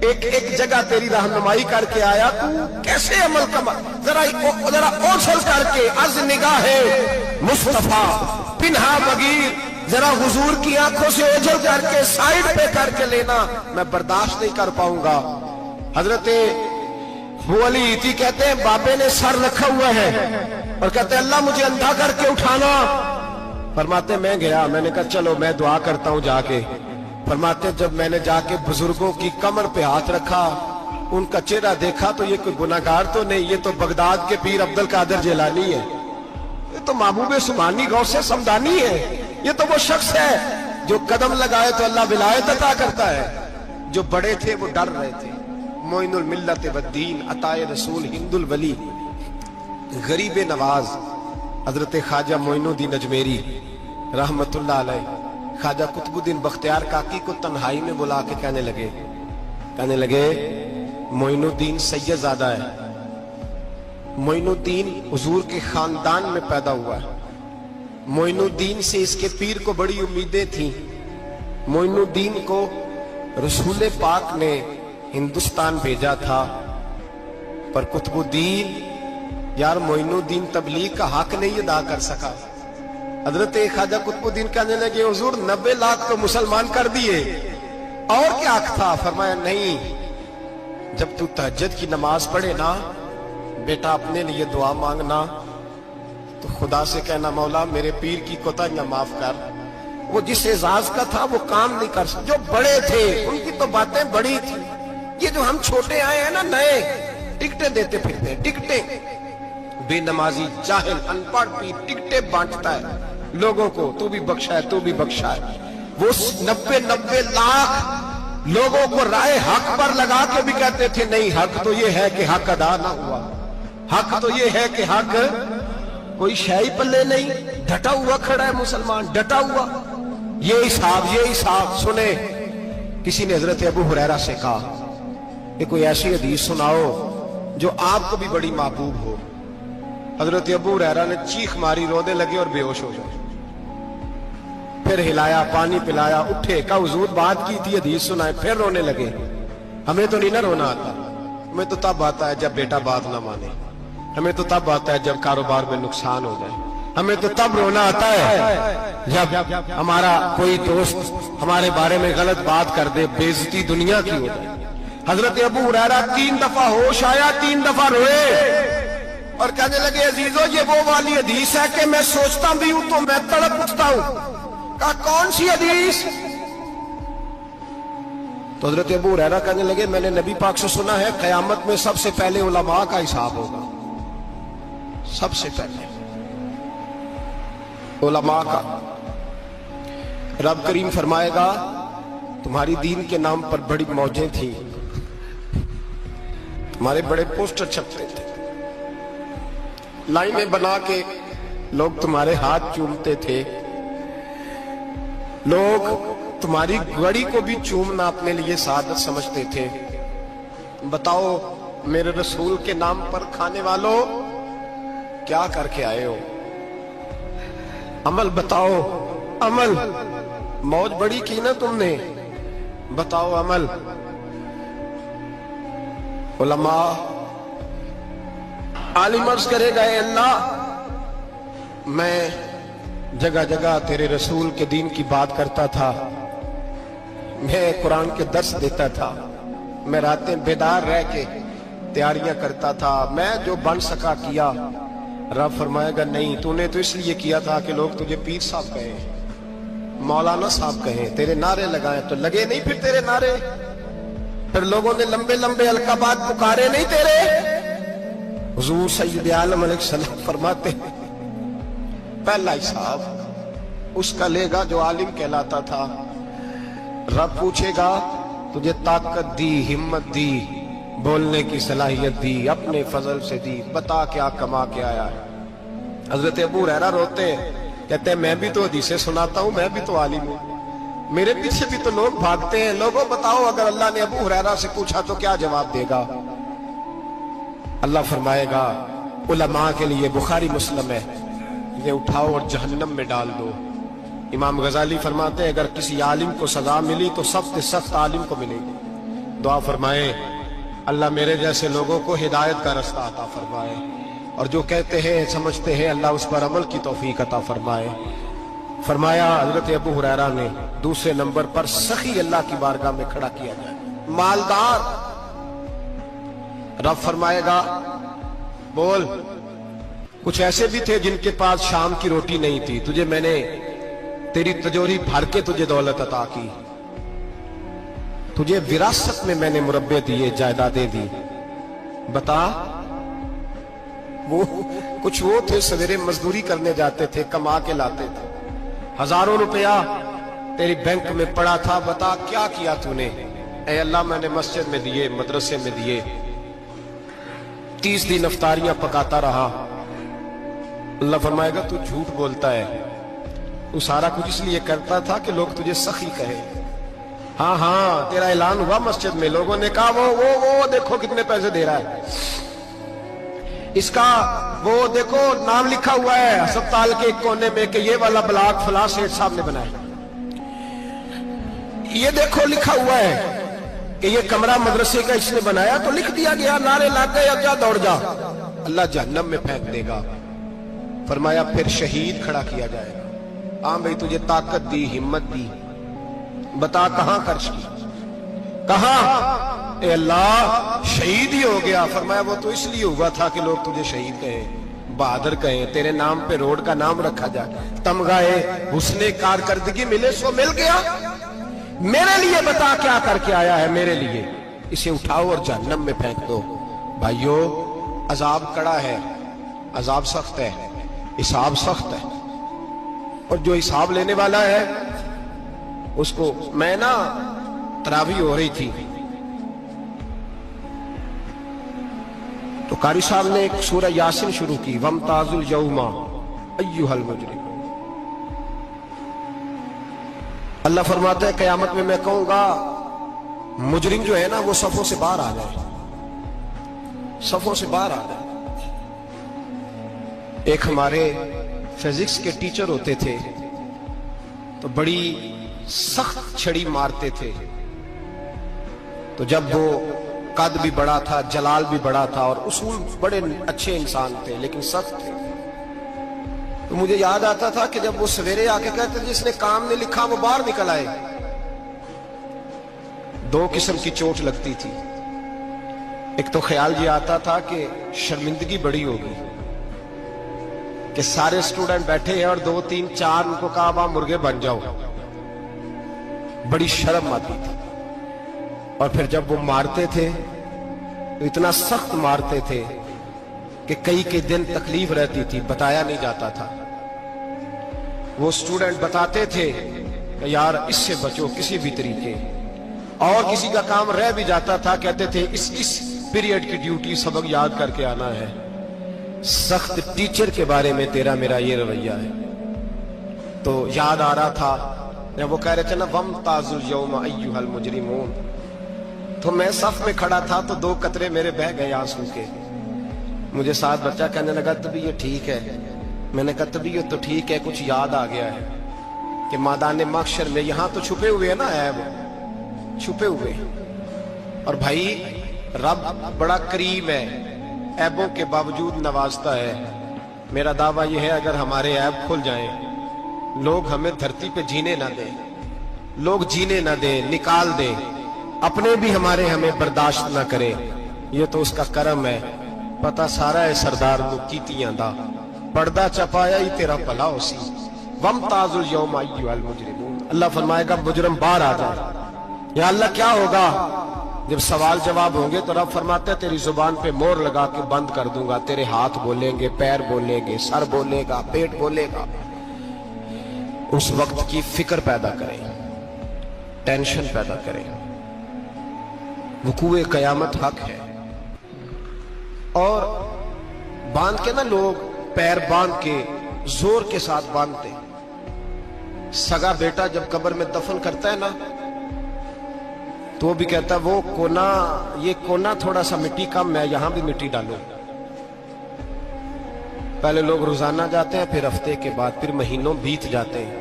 एक एक जगह तेरी रहनुमाई करके आया, तू कैसे अमल कमा, जरा ओझल करके अज निगाहे मुस्तफा पिन्हा बगीर, जरा हुजूर की आंखों से ओझल करके साइड पे करके लेना, मैं बर्दाश्त नहीं कर पाऊंगा। हजरत वो अली इती कहते हैं बाबे ने सर रखा हुआ है और कहते हैं अल्लाह मुझे अंधा करके उठाना। फरमाते मैं गया, मैंने कहा चलो मैं दुआ करता हूं जाके। फरमाते जब मैंने जाके बुजुर्गों की कमर पे हाथ रखा, उनका चेहरा देखा तो ये कोई गुनाहगार तो नहीं, ये तो बगदाद के पीर अब्दुल कादिर जिलानी है, ये तो महबूब सुभानी गौसे समदानी है, ये तो वो शख्स है जो कदम लगाए तो अल्लाह विलायत अता करता है। जो बड़े थे वो डर रहे थे। मोइनुल मिल्लत वद्दीन अताए रसूल हिंदुल वली गरीब नवाज हजरत ख्वाजा मोइनुद्दीन अजमेरी रहमतुल्लाह अलैह ख्वाजा कुतुबुद्दीन बख्तियार काकी को तन्हाई में बुला के कहने लगे मोइनुद्दीन सैयदजादा है, मोइनुद्दीन हुजूर के खानदान में पैदा हुआ है, मोइनुद्दीन से इसके पीर को बड़ी उम्मीदें थी। मोइनुद्दीन को रसूल पाक ने हिंदुस्तान भेजा था, पर कुतुबुद्दीन यार मोइनुद्दीन तबलीग का हक नहीं अदा कर सका। हजरत ख्वाजा कुतुबुद्दीन कहने लगे हुजूर 90 लाख तो मुसलमान कर दिए, और क्या हक था? फरमाया नहीं, जब तू तहज्जुद की नमाज पढ़े ना बेटा अपने लिए दुआ मांगना तो खुदा से कहना मौला मेरे पीर की कोताहियां माफ कर। वो जिस एजाज का था वो काम नहीं कर सकते, जो बड़े थे उनकी तो बातें बड़ी थी। ये जो हम छोटे आए हैं ना नए, टिकटें देते फिरते हैं, टिकटें, बेनमाजी जाहिल अनपढ़ पीर टिकटें बांटता है लोगों को, तू भी बख्शा है तू भी बख्शा है। वो 90 लाख लोगों को राय हक पर लगा के भी कहते थे नहीं हक तो ये है कि हक अदा ना हुआ, हक तो ये है कि हक कोई शाही पल्ले नहीं, डटा हुआ खड़ा है मुसलमान, डटा हुआ। ये हिसाब सुने। किसी ने हजरत अबू हुरैरा से कहा कि कोई ऐसी हदीस सुनाओ जो आपको भी बड़ी महबूब हो। हजरत अबू हुरैरा ने चीख मारी, रोने लगे और बेहोश हो गए। फिर हिलाया, पानी पिलाया, उठे, कहा हुजूर बात की थी, हदीस सुनाए, फिर रोने लगे। हमें तो नहीं ना रोना आता, हमें तो तब आता है जब बेटा बात ना माने, हमें तो तब आता है जब कारोबार में नुकसान हो जाए, हमें तो तब रोना आता है जब हमारा कोई दोस्त हमारे बारे में गलत बात कर दे, बेइज्जती दुनिया की हो जाए। हजरत अबू हुरैरा 3 दफा होश आया, 3 दफा रोए और कहने लगे अजीजों ये वो वाली हदीस है कि मैं सोचता भी हूं तो मैं तड़प उठता हूं। कहा कौन सी हदीस? तो हजरत अबू हुरैरा कहने लगे मैंने नबी पाक से सुना है कयामत में सबसे पहले उलमा का हिसाब होगा, सबसे पहले उलमा का। रब करीम फरमाएगा तुम्हारी दीन के नाम पर बड़ी मौजें थी, हमारे बड़े पोस्टर छपते थे, लाइनें बना के लोग तुम्हारे हाथ चूमते थे, लोग तुम्हारी घड़ी को भी चूमना अपने लिए सादत समझते थे। बताओ मेरे रसूल के नाम पर खाने वालों क्या करके आए हो? अमल बताओ, अमल। मौज बड़ी की ना तुमने, बताओ अमल। उलमा आलिम अर्ज करेगा अल्लाह मैं जगह जगह तेरे रसूल के दीन की बात करता था, मैं कुरान के दर्स देता था, मैं रातें बेदार रह के तैयारियां करता था, मैं जो बन सका किया। रब फरमाएगा नहीं, तूने तो इसलिए किया था कि लोग तुझे पीर साहब कहें, मौलाना साहब कहें, तेरे नारे लगाए, तो लगे नहीं फिर तेरे नारे, फिर लोगों ने लंबे लंबे अलकाबात पुकारे नहीं तेरे। हुजूर सैयद आलम अलैहिस्सलाम फरमाते पहला हिसाब उसका लेगा जो आलिम कहलाता था। रब पूछेगा तुझे ताकत दी, हिम्मत दी, बोलने की सलाहियत दी, अपने फजल से दी, बता क्या कमा के आया है। हजरत अबू हुरैरा रोते हैं, कहते हैं मैं भी तो हदीसें सुनाता हूं, मैं भी तो आलिम हूं, मेरे पीछे भी तो लोग भागते हैं। लोगों बताओ अगर अल्लाह ने अबू हुरैरा से पूछा तो क्या जवाब देगा? अल्लाह फरमाएगा उलमा के लिए, बुखारी मुस्लिम है, इन्हें उठाओ और जहन्नम में डाल दो। इमाम गजाली फरमाते हैं अगर किसी आलिम को सजा मिली तो सबसे सख्त आलिम को मिलेगी। दुआ फरमाए अल्लाह मेरे जैसे लोगों को हिदायत का रास्ता अता फरमाए, और जो कहते हैं समझते हैं अल्लाह उस पर अमल की तौफीक अता फरमाए। फरमाया हजरत अबू हुरैरा ने दूसरे नंबर पर सखी अल्लाह की बारगाह में खड़ा किया जाए, मालदार। रब फरमाएगा बोल, कुछ ऐसे भी थे जिनके पास शाम की रोटी नहीं थी, तुझे मैंने तेरी तिजोरी भर के तुझे दौलत अता की, तुझे विरासत में मैंने मुरब्बे दिए, जायदादें दी। बता, वो कुछ वो थे सवेरे मजदूरी करने जाते थे, कमा के लाते थे, हजारों रुपया तेरी बैंक में पड़ा था, बता क्या किया तूने? ऐ अल्लाह मैंने मस्जिद में दिए, मदरसे में दिए, 30 दिन इफ्तारियां पकाता रहा। अल्लाह फरमाएगा तू झूठ बोलता है, तू सारा कुछ इसलिए करता था कि लोग तुझे सखी कहे। हाँ हाँ, तेरा ऐलान हुआ मस्जिद में, लोगों ने कहा वो देखो कितने पैसे दे रहा है, इसका वो देखो नाम लिखा हुआ है अस्पताल के एक कोने में कि ये वाला ब्लॉक फलां सेठ साहब ने बनाया, ये देखो लिखा हुआ है कि ये कमरा मदरसे का इसने बनाया, तो लिख दिया गया, नारे लग गए, अब जा दौड़ जा। अल्लाह जहन्नम में फेंक देगा। फरमाया फिर शहीद खड़ा किया जाएगा। हाँ भाई तुझे ताकत दी, हिम्मत दी, बता कहां खर्च की, कहां? ए अल्लाह शहीद ही हो गया। फरमाया वो तो इसलिए हुआ था कि लोग तुझे शहीद कहे, बहादुर कहे, तेरे नाम पे रोड का नाम रखा जाए, तमगाए हुस्ने कारकर्दगी मिले, सो मिल गया। मेरे लिए बता क्या करके आया है, मेरे लिए, इसे उठाओ और जहन्नम में फेंक दो। भाइयों अजाब कड़ा है, अजाब सख्त है, हिसाब सख्त है, और जो हिसाब लेने वाला है उसको, मैं ना तरावी हो रही थी तो कारी साहब ने एक सूरह यासीन शुरू की, वमताजुल यौमा अय्युहल मुजरिम। अल्लाह फरमाता है कयामत में मैं कहूंगा मुजरिम जो है ना वो सफों से बाहर आ जाए, सफों से बाहर आ जाए। एक हमारे फिजिक्स के टीचर होते थे तो बड़ी सख्त छड़ी मारते थे, तो जब वो कद भी बड़ा था, जलाल भी बड़ा था, और उसूल बड़े अच्छे इंसान थे लेकिन सख्त थे, तो मुझे याद आता था कि जब वो सवेरे आके कहते जिसने काम नहीं लिखा वो बाहर निकल आए। दो किस्म की चोट लगती थी, एक तो ख्याल ये आता था कि शर्मिंदगी बड़ी होगी कि सारे स्टूडेंट बैठे हैं और 2 3 4 उनको कहा वहां मुर्गे बन जाओ, बड़ी शर्म आती थी। और फिर जब वो मारते थे तो इतना सख्त मारते थे कि कई के दिन तकलीफ रहती थी, बताया नहीं जाता था। वो स्टूडेंट बताते थे कि यार इससे बचो किसी भी तरीके, और किसी का काम रह भी जाता था, कहते थे इस पीरियड की ड्यूटी सबक याद करके आना है। सख्त टीचर के बारे में तेरा मेरा ये रवैया है। तो याद आ रहा था जब वो कह रहे थे ना वमताजुल यौमा अय्युहल मुजरिमून, तो मैं सफ में खड़ा था तो 2 कतरे मेरे बह गए आंसू के। मुझे साथ बच्चा कहने लगा तबीयत ठीक है, मैंने कहा तबीयत तो ठीक है, कुछ याद आ गया है कि मैदान महशर में यहां तो छुपे हुए है ना ऐब, छुपे हुए, और भाई रब बड़ा करीम है, ऐबों के बावजूद नवाजता है। मेरा दावा यह है अगर हमारे ऐब खुल जाएं, लोग हमें धरती पे जीने ना दें, लोग जीने ना दें, निकाल दें, अपने भी हमारे हमें बर्दाश्त ना करें, ये तो उसका करम है। पता सारा है सरदार नु कीतियां दा, पर्दा चपाया ही तेरा भला होसी। वमताजुल यौमा अय्युहल मुजरिमून। अल्लाह फरमाएगा मुजरिम बाहर आ जाए। या अल्लाह क्या होगा जब सवाल जवाब होंगे? तो रब फरमाता है तेरी जुबान पे मोहर लगा के बंद कर दूंगा, तेरे हाथ बोलेंगे, पैर बोलेंगे, सर बोलेगा, पेट बोलेगा। उस वक्त की फिक्र पैदा करें, टेंशन पैदा करें। वकूए कयामत हक है। और बांध के ना लोग पैर बांध के जोर के साथ बांधते। सगा बेटा जब कब्र में दफन करता है ना तो वो भी कहता है वो कोना, ये कोना थोड़ा सा मिट्टी कम है, यहां भी मिट्टी डालो। पहले लोग रोजाना जाते हैं, फिर हफ्ते के बाद, फिर महीनों बीत जाते हैं।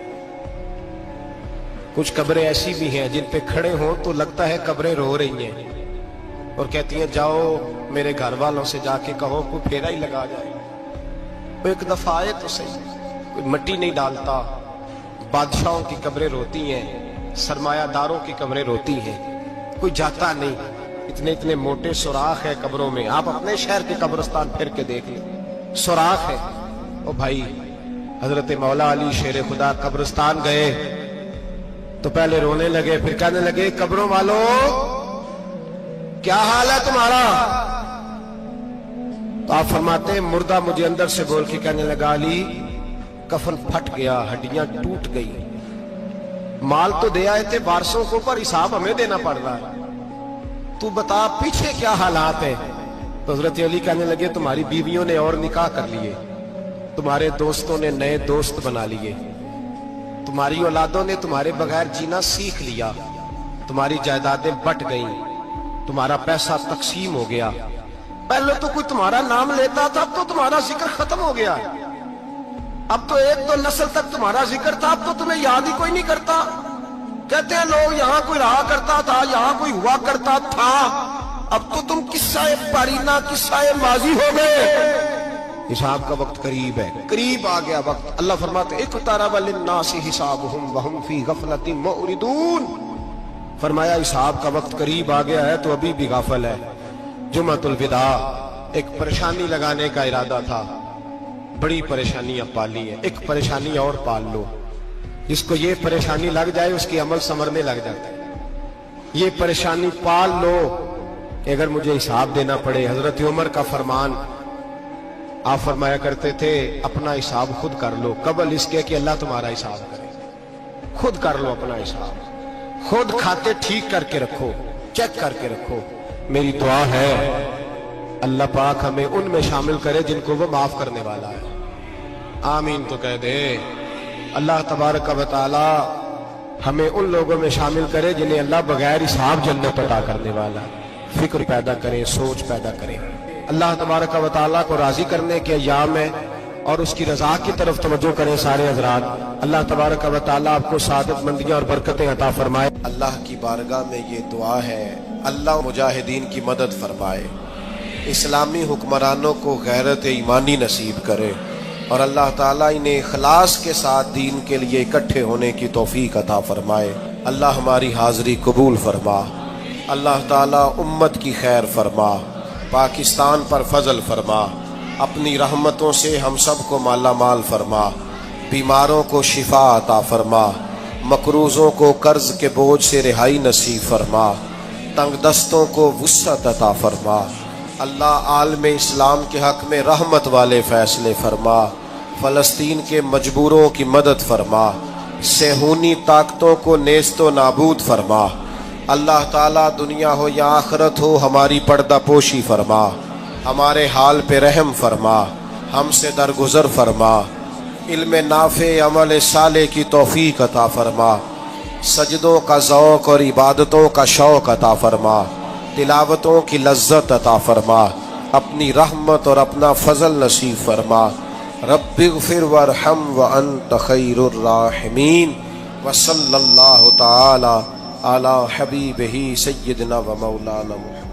कुछ कब्रें ऐसी भी हैं जिन पे खड़े हों तो लगता है कब्रें रो रही हैं और कहती हैं जाओ मेरे घर वालों से जाके कहो कोई फेरा ही लगा जाए, वो एक दफा आए तो सही। कोई मिट्टी नहीं डालता। बादशाहों की कब्रें रोती हैं, सरमायादारों की कब्रें रोती हैं, कोई जाता नहीं। इतने इतने मोटे सुराख है कब्रों में। आप अपने शहर के कब्रिस्तान फिर के देख लें, सुराख है। ओ भाई, हजरत मौला अली शेर खुदा कब्रिस्तान गए तो पहले रोने लगे, फिर कहने लगे कब्रों वालों क्या हाल है तुम्हारा? तो आप फरमाते हैं मुर्दा मुझे अंदर से बोल के कहने लगा अली कफन फट गया, हड्डियां टूट गई, माल तो दे आए थे वारसों को पर हिसाब हमें देना पड़ रहा है, तू बता पीछे क्या हालात है? तो हजरत अली कहने लगे तुम्हारी बीवियों ने और निकाह कर लिए, तुम्हारे दोस्तों ने नए दोस्त बना लिए, तुम्हारी औलादों ने तुम्हारे बगैर जीना सीख लिया, तुम्हारी जायदादें बट गईं, तुम्हारा पैसा तकसीम हो गया। पहले तो कोई तुम्हारा नाम लेता था, अब तो तुम्हारा जिक्र खत्म हो गया। अब तो एक दो नस्ल तक तुम्हारा जिक्र था, अब तो तुम्हें याद ही कोई नहीं करता। कहते हैं लोग यहाँ कोई रहा करता था, यहाँ कोई हुआ करता था, अब तो तुम किस्सा पारीना किस्सा माजी हो गए। हिसाब का वक्त करीब है, करीब आ गया वक्त। अल्लाह फरमाते इक़्तरब लिन्नासि हिसाबुहुम वहुम फी गफलतिन मुअरिदून। फरमाया हिसाब का वक्त करीब आ गया है तो अभी भी गाफल है। जुम्मतुल विदा, एक परेशानी लगाने का इरादा था, बड़ी परेशानियां पाली है, एक परेशानी और पाल लो। जिसको ये परेशानी लग जाए उसकी अमल संवरने लग जाता है। ये परेशानी पाल लो कि अगर मुझे हिसाब देना पड़े। हजरत उमर का फरमान, आप फरमाया करते थे अपना हिसाब खुद कर लो, कबल इसके कि अल्लाह तुम्हारा हिसाब करे। खुद कर लो अपना हिसाब, खुद खाते ठीक करके रखो, चेक करके रखो। मेरी दुआ है अल्लाह पाक हमें उनमें शामिल करे जिनको वो माफ करने वाला है। आमीन तो कह दे। अल्लाह तबारक व तआला हमें उन लोगों में शामिल करे जिन्हें अल्लाह बगैर हिसाब जन्नत अता करने वाला है। फिक्र पैदा करें, सोच पैदा करें। अल्लाह तबारक व तआला को राजी करने के अय्याम है और उसकी रजा की तरफ तवज्जो करें सारे हजरात। अल्लाह तबारक व तआला आपको सादतमंदियां और बरकतें अता फरमाए। अल्लाह की बारगाह में ये दुआ है, अल्लाह मुजाहिदीन की मदद फरमाए, इस्लामी हुक्मरानों को गैरत ईमानी नसीब करे और अल्लाह ताला इन्हें इखलास के साथ दीन के लिए इकट्ठे होने की तौफीक अता फरमाए। अल्लाह हमारी हाज़री कबूल फरमा। अल्लाह ताला उम्मत की खैर फरमा, पाकिस्तान पर फजल फरमा, अपनी रहमतों से हम सब को माला माल फरमा, बीमारों को शिफा अता फरमा, मकरूज़ों को कर्ज के बोझ से रिहाई नसीब फरमा, तंग दस्तों को वुस्अत अता फरमा। अल्लाह आलमे इस्लाम के हक में रहमत वाले फैसले फरमा, फ़लस्तीन के मजबूरों की मदद फरमा, सेहूनी ताकतों को नेस्तो नाबूद फरमा। अल्लाह ताला दुनिया हो या आखिरत हो हमारी पर्दा पोशी फरमा, हमारे हाल पे रहम फरमा, हमसे दरगुजर फरमा, इल्म नाफे अमल साले की तौफीक अता फरमा, सजदों का ज़ौक़ और इबादतों का शौक़ अता फरमा, तिलावतों की लज्जत अता फरमा, अपनी रहमत और अपना फजल नसीब फरमा। रब्बिग़फिर वरहम व अंत खैरुर राहिमीन। व सल्लल्लाहु तआला अला हबीबिही सय्यिदना व मौलाना मुहम्मद।